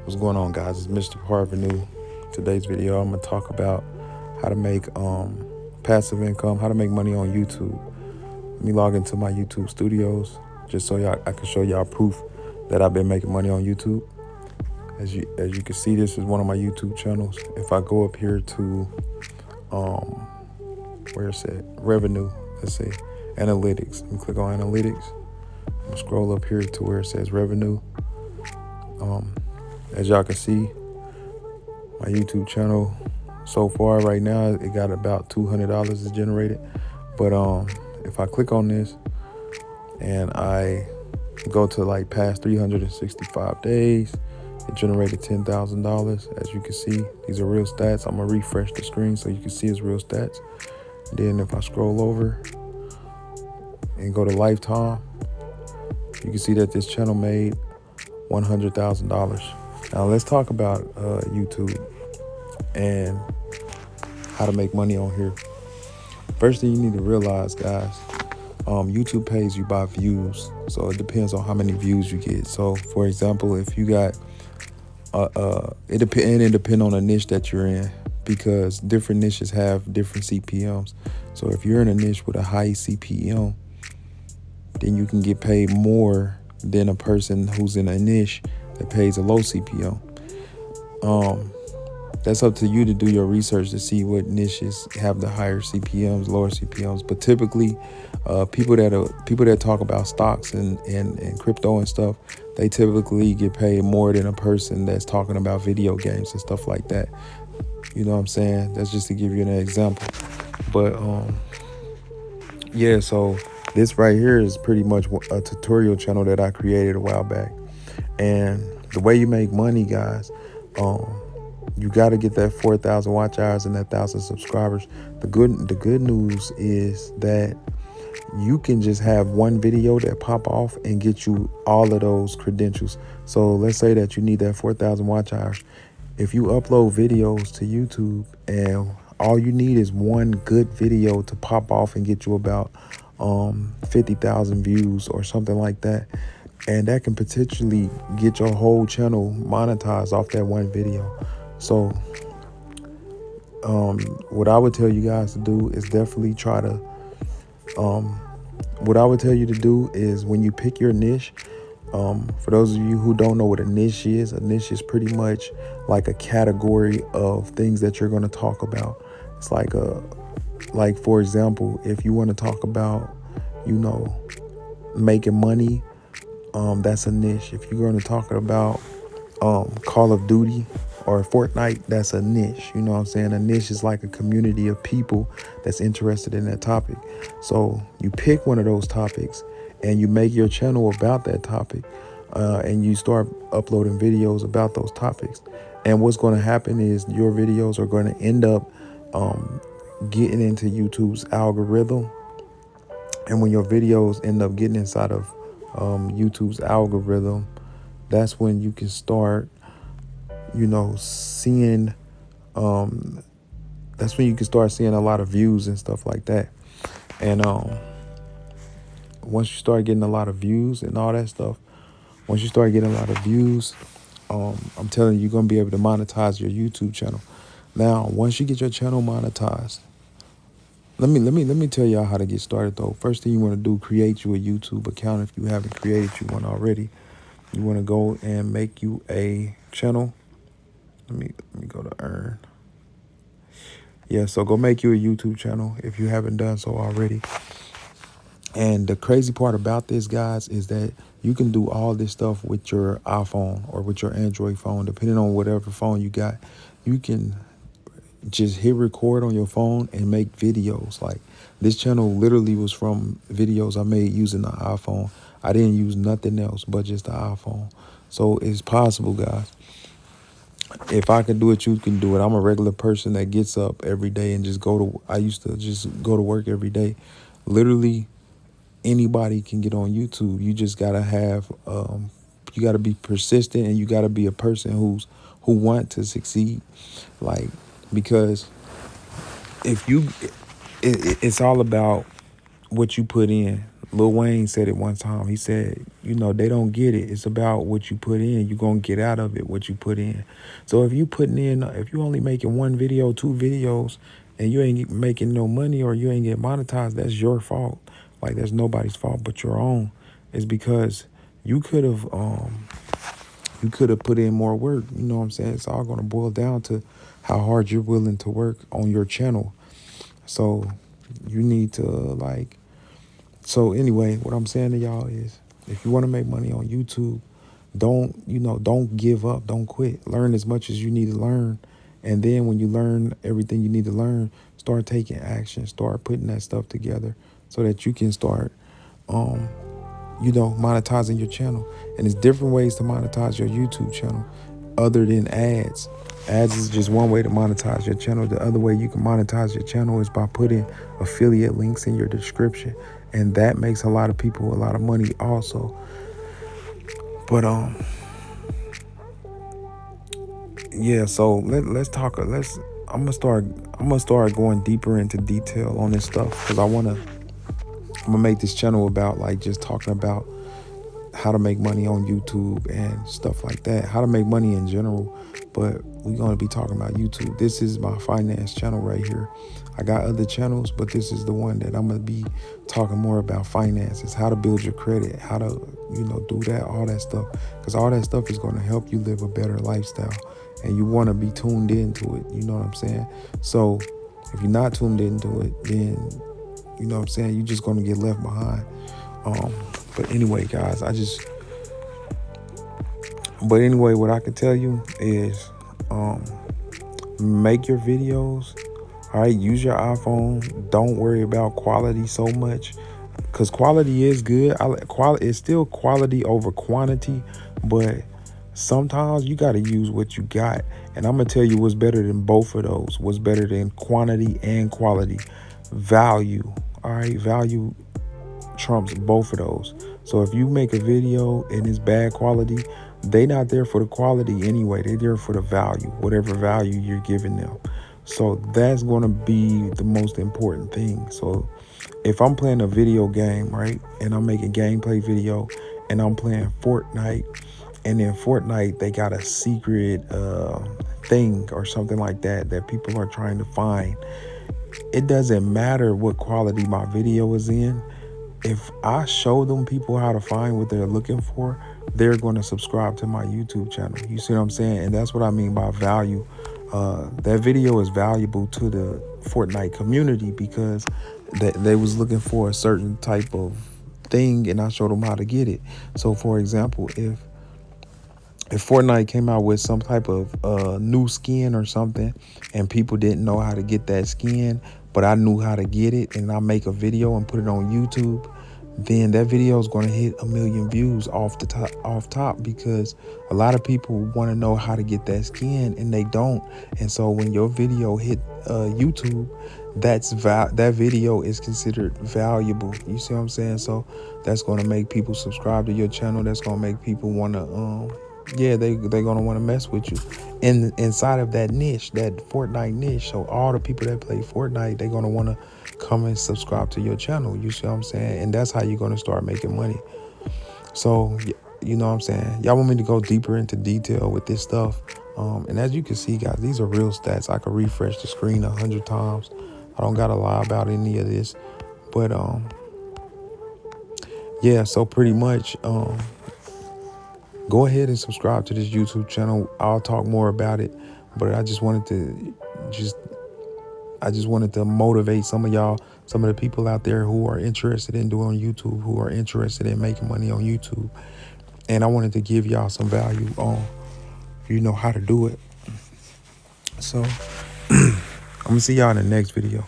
What's going on, guys? It's Mr. Parvenu. Today's video, I'm gonna talk about how to make passive income, how to make money on YouTube. Let me log into my YouTube studios just so I can show y'all proof that I've been making money on YouTube. As you can see, this is one of my YouTube channels. If I go up here to where it said revenue, let's say analytics, and click on analytics. I'm scroll up here to where it says revenue. As y'all can see, my YouTube channel so far right now, it got about $200 is generated. But if I click on this and I go to like past 365 days, it generated $10,000. As you can see, these are real stats. I'm gonna refresh the screen so you can see it's real stats. Then if I scroll over and go to lifetime, you can see that this channel made $100,000. Now let's talk about YouTube and how to make money on here. First thing you need to realize, guys, YouTube pays you by views. So it depends on how many views you get. So for example, if you got, it depends on the niche that you're in, because different niches have different CPMs. So if you're in a niche with a high CPM, then you can get paid more than a person who's in a niche that pays a low CPM. That's up to you to do your research to see what niches have the higher CPMs, lower CPMs. But typically, people that talk about stocks and crypto and stuff, they typically get paid more than a person that's talking about video games and stuff like that. You know what I'm saying? That's just to give you an example. But yeah, so this right here is pretty much a tutorial channel that I created a while back. And the way you make money, guys, you got to get that 4,000 watch hours and that 1,000 subscribers. The good news is that you can just have one video that pop off and get you all of those credentials. So let's say that you need that 4,000 watch hours. If you upload videos to YouTube and all you need is one good video to pop off and get you about 50,000 views or something like that, and that can potentially get your whole channel monetized off that one video. So what I would tell you guys to do is definitely try to, what I would tell you to do is when you pick your niche, for those of you who don't know what a niche is pretty much like a category of things that you're going to talk about. It's like for example, if you want to talk about, making money, that's a niche. If you're going to talk about Call of Duty or Fortnite, that's a niche. You know what I'm saying? A niche is like a community of people that's interested in that topic. So you pick one of those topics and you make your channel about that topic, and you start uploading videos about those topics. And what's going to happen is your videos are going to end up getting into YouTube's algorithm. And when your videos end up getting inside of YouTube's algorithm, that's when you can start, seeing, that's when you can start seeing a lot of views and stuff like that. And once you start getting a lot of views and all that stuff, I'm telling you, you're going to be able to monetize your YouTube channel. Now, once you get your channel monetized, let me tell y'all how to get started though. First thing you want to do, create you a YouTube account. If you haven't created you one already, you want to go and make you a channel. Let me go to earn. Yeah, so go make you a YouTube channel if you haven't done so already. And the crazy part about this, guys, is that you can do all this stuff with your iPhone or with your Android phone, depending on whatever phone you got. You can just hit record on your phone and make videos. Like this channel literally was from videos I made using the iPhone. I didn't use nothing else but just the iPhone. So it's possible, guys. If I can do it, you can do it. I'm a regular person that gets up every day and I used to just go to work every day. Literally anybody can get on YouTube. You just gotta have, you gotta be persistent, and you gotta be a person who want to succeed. Like, because if you, it's all about what you put in. Lil Wayne said it one time. He said, you know, they don't get it. It's about what you put in. You're going to get out of it what you put in. So if you only making one video, two videos, and you ain't making no money or you ain't get monetized, that's your fault. Like, there's nobody's fault but your own. It's because you could have put in more work. You know what I'm saying? It's all going to boil down to how hard you're willing to work on your channel. So you need to so anyway, what I'm saying to y'all is, if you want to make money on YouTube, don't give up. Don't quit. Learn as much as you need to learn. And then when you learn everything you need to learn, start taking action. Start putting that stuff together so that you can start, monetizing your channel. And there's different ways to monetize your YouTube channel other than ads. Ads is just one way to monetize your channel. The other way you can monetize your channel is by putting affiliate links in your description. And that makes a lot of people a lot of money also. But yeah, so let's talk. I'm gonna start going deeper into detail on this stuff, because I'm gonna make this channel about like just talking about how to make money on YouTube and stuff like that, how to make money in general. But we're going to be talking about YouTube. This is my finance channel right here. I got other channels, but this is the one that I'm going to be talking more about finances, how to build your credit, how to, do that, all that stuff. Because all that stuff is going to help you live a better lifestyle. And you want to be tuned into it. You know what I'm saying? So if you're not tuned into it, then, you know what I'm saying, you're just going to get left behind. But anyway, guys, what I can tell you is, make your videos. All right. Use your iPhone. Don't worry about quality so much, because quality is good. It's still quality over quantity, but sometimes you got to use what you got. And I'm going to tell you what's better than both of those. What's better than quantity and quality? Value. All right. Value trumps both of those. So if you make a video and it's bad quality, they not there for the quality anyway. They're there for the value, whatever value you're giving them. So that's going to be the most important thing. So if I'm playing a video game, right, and I'm making gameplay video and I'm playing Fortnite, and in Fortnite they got a secret thing or something like that people are trying to find, it doesn't matter what quality my video is in. If I show them people how to find what they're looking for, they're going to subscribe to my YouTube channel. You see what I'm saying? And that's what I mean by value. That video is valuable to the Fortnite community because they was looking for a certain type of thing, and I showed them how to get it. So, for example, if Fortnite came out with some type of new skin or something, and people didn't know how to get that skin, but I knew how to get it, and I make a video and put it on YouTube, then that video is going to hit 1 million views off top, because a lot of people want to know how to get that skin and they don't. And so when your video hit YouTube, that video is considered valuable. You see what I'm saying? So that's going to make people subscribe to your channel. That's going to make people want to they're going to want to mess with you inside of that niche, that Fortnite niche. So all the people that play Fortnite, they're going to want to come and subscribe to your channel. You see what I'm saying? And that's how you're going to start making money. So, you know what I'm saying? Y'all want me to go deeper into detail with this stuff. And as you can see, guys, these are real stats. I could refresh the screen 100 times. I don't got to lie about any of this. But, yeah, so pretty much, go ahead and subscribe to this YouTube channel. I'll talk more about it, but I just wanted to motivate some of y'all, some of the people out there who are interested in doing YouTube, who are interested in making money on YouTube. And I wanted to give y'all some value on, how to do it. So I'm gonna see y'all in the next video.